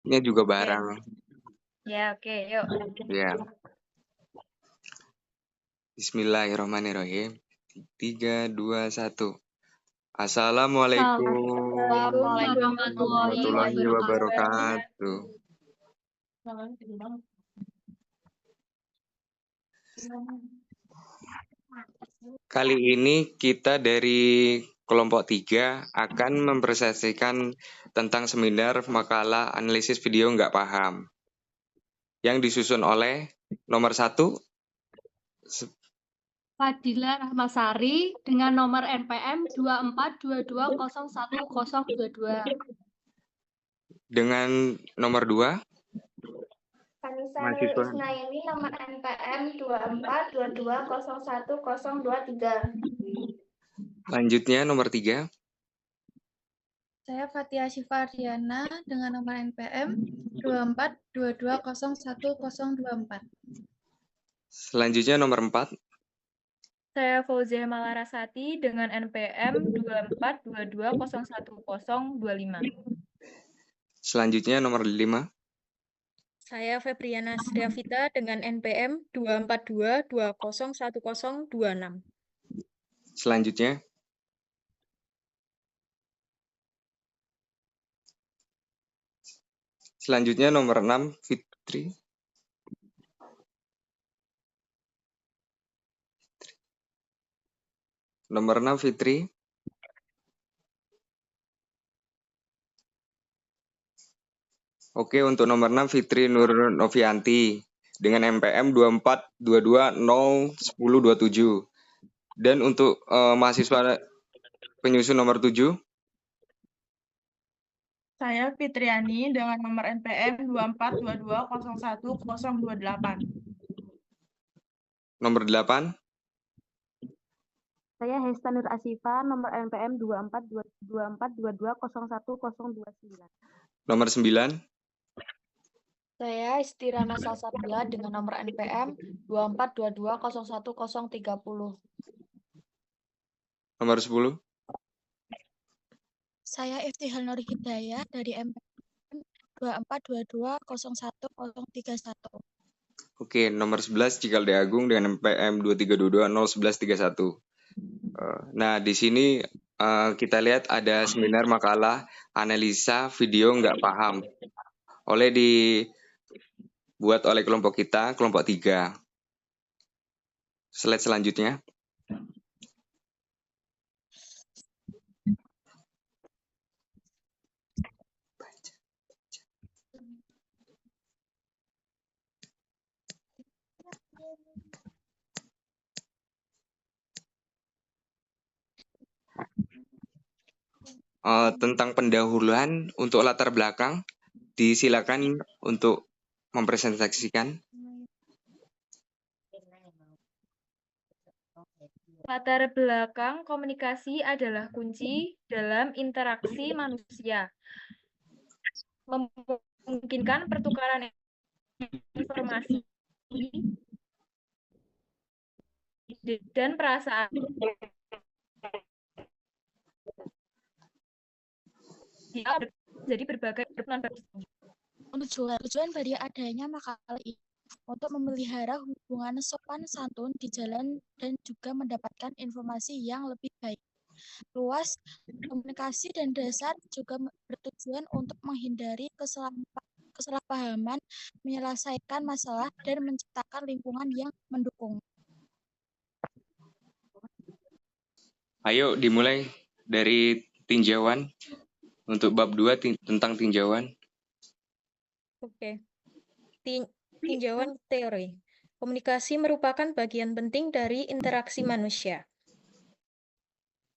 Ini juga Oke. barang. Ya, oke, yuk. Ya. Bismillahirrahmanirrahim. 3, 2, 1. Assalamualaikum Waalaikumsalam warahmatullahi wabarakatuh. Kali ini kita dari kelompok 3 akan mempresentasikan tentang seminar makalah analisis video nggak paham yang disusun oleh nomor 1 Fadila Rahmasari dengan nomor NPM 2422011022. dengan nomor 2 Vanessa mahasiswa. Nur Isnaini nomor NPM 2422011023. Selanjutnya nomor 3 Saya Fatia Syifardiana dengan nomor NPM 2422011024. Selanjutnya nomor 4 Saya Fauzia Malarasati dengan NPM 2422011025. Selanjutnya nomor 5 Saya Febriana Sriavita dengan NPM 242201026. Selanjutnya nomor 6 Fitri. Nomor 6 Fitri. Oke, untuk nomor 6 Fitri Nur Novianti dengan NPM 2422011027. Dan untuk mahasiswa penyusun nomor 7 Saya Fitriani dengan nomor NPM 2422011028. nomor 8 Saya Hesta Nur Asifa nomor NPM 2422011029. nomor 9 Saya Istirana Salsabila dengan nomor NPM 2422011030. nomor 10 Saya Iftihal Nur Hidayah dari NPM 2422011031. Oke, nomor 11 Cikalde Agung dengan NPM 2322011131. Nah, di sini kita lihat ada seminar makalah analisa video nggak paham dibuat oleh kelompok kita, kelompok 3. Slide selanjutnya. Tentang pendahuluan untuk latar belakang, disilakan untuk mempresentasikan. Latar belakang komunikasi adalah kunci dalam interaksi manusia. Memungkinkan pertukaran informasi dan perasaan. Jadi berbagai Tujuan dari adanya makalah ini untuk memelihara hubungan sopan santun di jalan dan juga mendapatkan informasi yang lebih baik. Luas komunikasi dan dasar juga bertujuan untuk menghindari kesalahpahaman, menyelesaikan masalah, dan menciptakan lingkungan yang mendukung. Ayo dimulai dari tinjauan untuk bab 2 tentang tinjauan. Oke. Tinjauan teori. Komunikasi merupakan bagian penting dari interaksi manusia.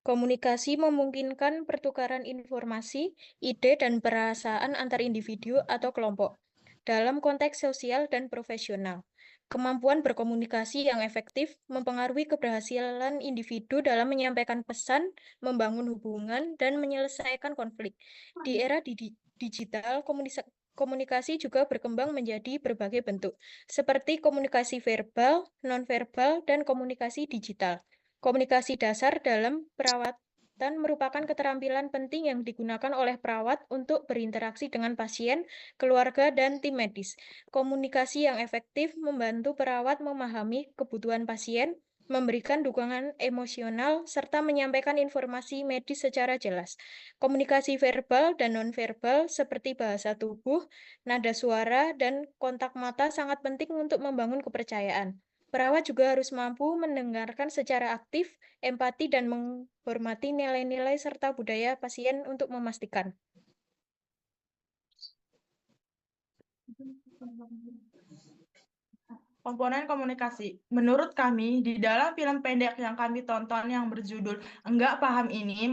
Komunikasi memungkinkan pertukaran informasi, ide, dan perasaan antar individu atau kelompok dalam konteks sosial dan profesional. Kemampuan berkomunikasi yang efektif mempengaruhi keberhasilan individu dalam menyampaikan pesan, membangun hubungan, dan menyelesaikan konflik. Di era digital, komunikasi juga berkembang menjadi berbagai bentuk, seperti komunikasi verbal, nonverbal, dan komunikasi digital. Komunikasi dasar dalam perawatan kesehatan merupakan keterampilan penting yang digunakan oleh perawat untuk berinteraksi dengan pasien, keluarga, dan tim medis. Komunikasi yang efektif membantu perawat memahami kebutuhan pasien, memberikan dukungan emosional, serta menyampaikan informasi medis secara jelas. Komunikasi verbal dan nonverbal seperti bahasa tubuh, nada suara, dan kontak mata sangat penting untuk membangun kepercayaan. Perawat juga harus mampu mendengarkan secara aktif, empati, dan menghormati nilai-nilai serta budaya pasien untuk memastikan. Komponen komunikasi. Menurut kami, di dalam film pendek yang kami tonton yang berjudul Enggak Paham ini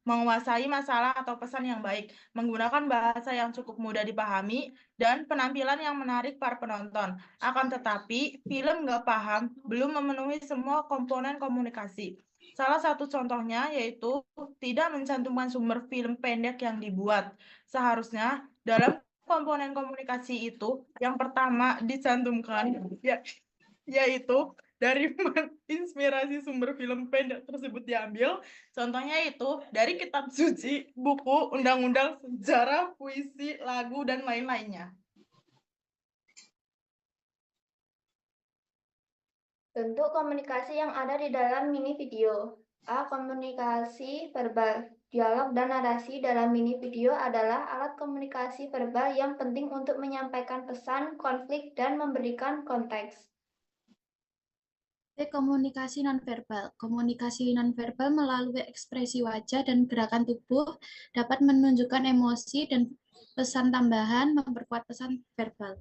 menguasai masalah atau pesan yang baik, menggunakan bahasa yang cukup mudah dipahami, dan penampilan yang menarik para penonton. Akan tetapi, film Enggak Paham belum memenuhi semua komponen komunikasi. Salah satu contohnya yaitu tidak mencantumkan sumber film pendek yang dibuat. Seharusnya dalam komponen komunikasi itu yang pertama dicantumkan yaitu dari inspirasi sumber film pendek tersebut diambil. Contohnya itu dari kitab suci, buku, undang-undang, sejarah, puisi, lagu, dan lain-lainnya. Bentuk komunikasi yang ada di dalam mini video. A. Komunikasi verbal. Dialog dan narasi dalam mini video adalah alat komunikasi verbal yang penting untuk menyampaikan pesan, konflik, dan memberikan konteks. Komunikasi nonverbal. Komunikasi nonverbal melalui ekspresi wajah dan gerakan tubuh dapat menunjukkan emosi dan pesan tambahan, memperkuat pesan verbal.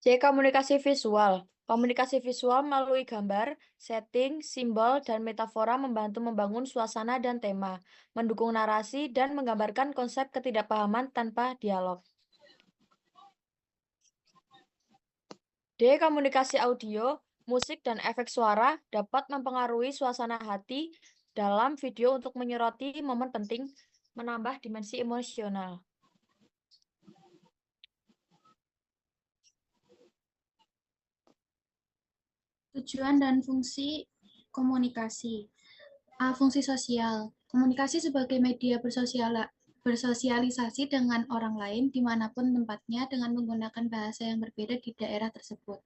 C. Komunikasi visual. Komunikasi visual melalui gambar, setting, simbol, dan metafora membantu membangun suasana dan tema, mendukung narasi, dan menggambarkan konsep ketidakpahaman tanpa dialog. D. Komunikasi audio, musik, dan efek suara dapat mempengaruhi suasana hati dalam video untuk menyoroti momen penting, menambah dimensi emosional. Tujuan dan fungsi komunikasi. A. Fungsi sosial. Komunikasi sebagai media bersosialisasi dengan orang lain dimanapun tempatnya dengan menggunakan bahasa yang berbeda di daerah tersebut.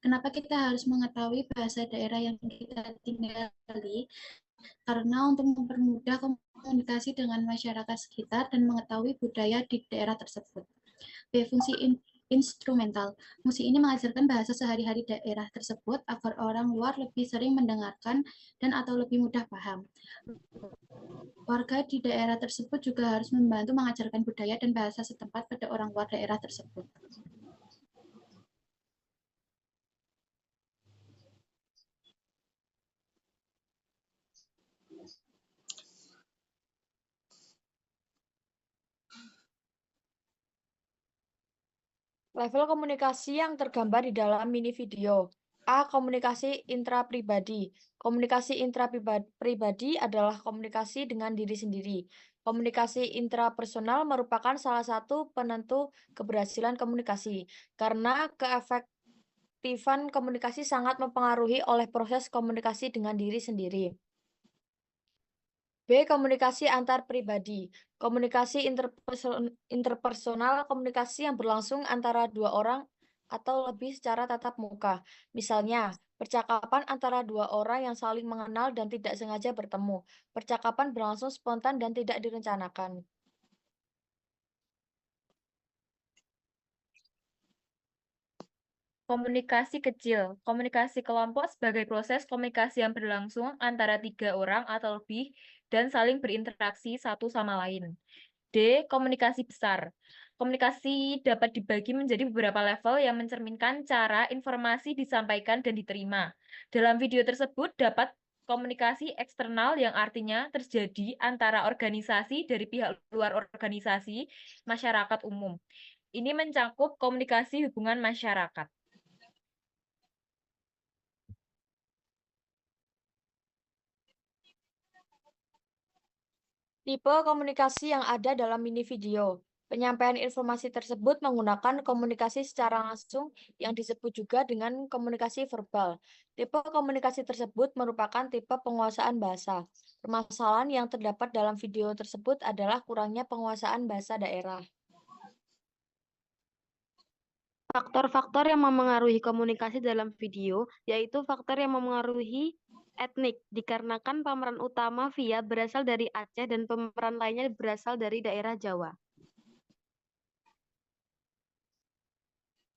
Kenapa kita harus mengetahui bahasa daerah yang kita tinggali? Karena untuk mempermudah komunikasi dengan masyarakat sekitar dan mengetahui budaya di daerah tersebut. B. Fungsi instrumental. Fungsi ini mengajarkan bahasa sehari-hari daerah tersebut agar orang luar lebih sering mendengarkan dan atau lebih mudah paham. Warga di daerah tersebut juga harus membantu mengajarkan budaya dan bahasa setempat pada orang luar daerah tersebut. Level komunikasi yang tergambar di dalam mini video. A. Komunikasi intrapribadi. Komunikasi intrapribadi adalah komunikasi dengan diri sendiri. Komunikasi intrapersonal merupakan salah satu penentu keberhasilan komunikasi, karena keefektifan komunikasi sangat mempengaruhi oleh proses komunikasi dengan diri sendiri. B. Komunikasi antar pribadi. Komunikasi interpersonal, komunikasi yang berlangsung antara dua orang atau lebih secara tatap muka. Misalnya, percakapan antara dua orang yang saling mengenal dan tidak sengaja bertemu. Percakapan berlangsung spontan dan tidak direncanakan. Komunikasi kecil. Komunikasi kelompok sebagai proses komunikasi yang berlangsung antara 3 orang atau lebih dan saling berinteraksi satu sama lain. D. Komunikasi besar. Komunikasi dapat dibagi menjadi beberapa level yang mencerminkan cara informasi disampaikan dan diterima. Dalam video tersebut dapat komunikasi eksternal yang artinya terjadi antara organisasi dari pihak luar organisasi, masyarakat umum. Ini mencakup komunikasi hubungan masyarakat. Tipe komunikasi yang ada dalam mini video. Penyampaian informasi tersebut menggunakan komunikasi secara langsung yang disebut juga dengan komunikasi verbal. Tipe komunikasi tersebut merupakan tipe penguasaan bahasa. Permasalahan yang terdapat dalam video tersebut adalah kurangnya penguasaan bahasa daerah. Faktor-faktor yang memengaruhi komunikasi dalam video, yaitu faktor yang memengaruhi etnik, dikarenakan pemeran utama Via berasal dari Aceh dan pemeran lainnya berasal dari daerah Jawa.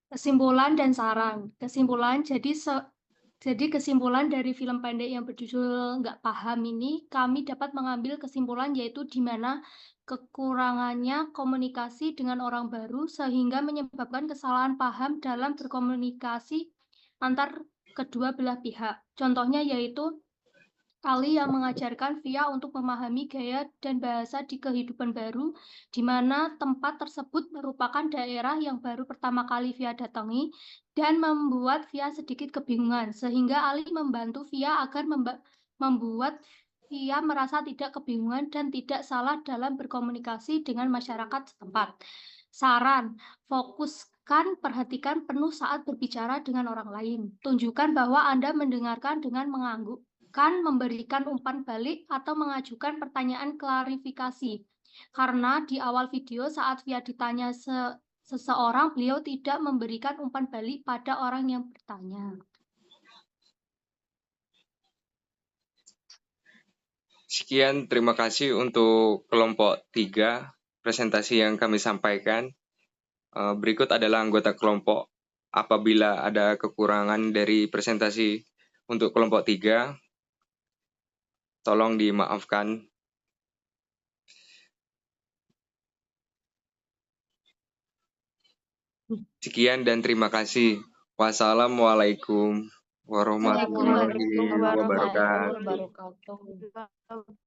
Kesimpulan dan saran. Kesimpulan, jadi kesimpulan dari film pendek yang berjudul Nggak Paham ini, kami dapat mengambil kesimpulan yaitu di mana kekurangannya komunikasi dengan orang baru sehingga menyebabkan kesalahan paham dalam berkomunikasi antar kedua belah pihak. Contohnya yaitu Ali yang mengajarkan Via untuk memahami gaya dan bahasa di kehidupan baru, di mana tempat tersebut merupakan daerah yang baru pertama kali Via datangi, dan membuat Via sedikit kebingungan, sehingga Ali membantu Via agar membuat Via merasa tidak kebingungan dan tidak salah dalam berkomunikasi dengan masyarakat setempat. Saran, fokuskan perhatikan penuh saat berbicara dengan orang lain. Tunjukkan bahwa Anda mendengarkan dengan mengangguk, memberikan umpan balik atau mengajukan pertanyaan klarifikasi. Karena di awal video saat Via ditanya seseorang, beliau tidak memberikan umpan balik pada orang yang bertanya. Sekian, terima kasih untuk kelompok 3 presentasi yang kami sampaikan. Berikut adalah anggota kelompok. Apabila ada kekurangan dari presentasi untuk kelompok 3, tolong dimaafkan. Sekian dan terima kasih. Wassalamualaikum warahmatullahi wabarakatuh. Wabarakatuh.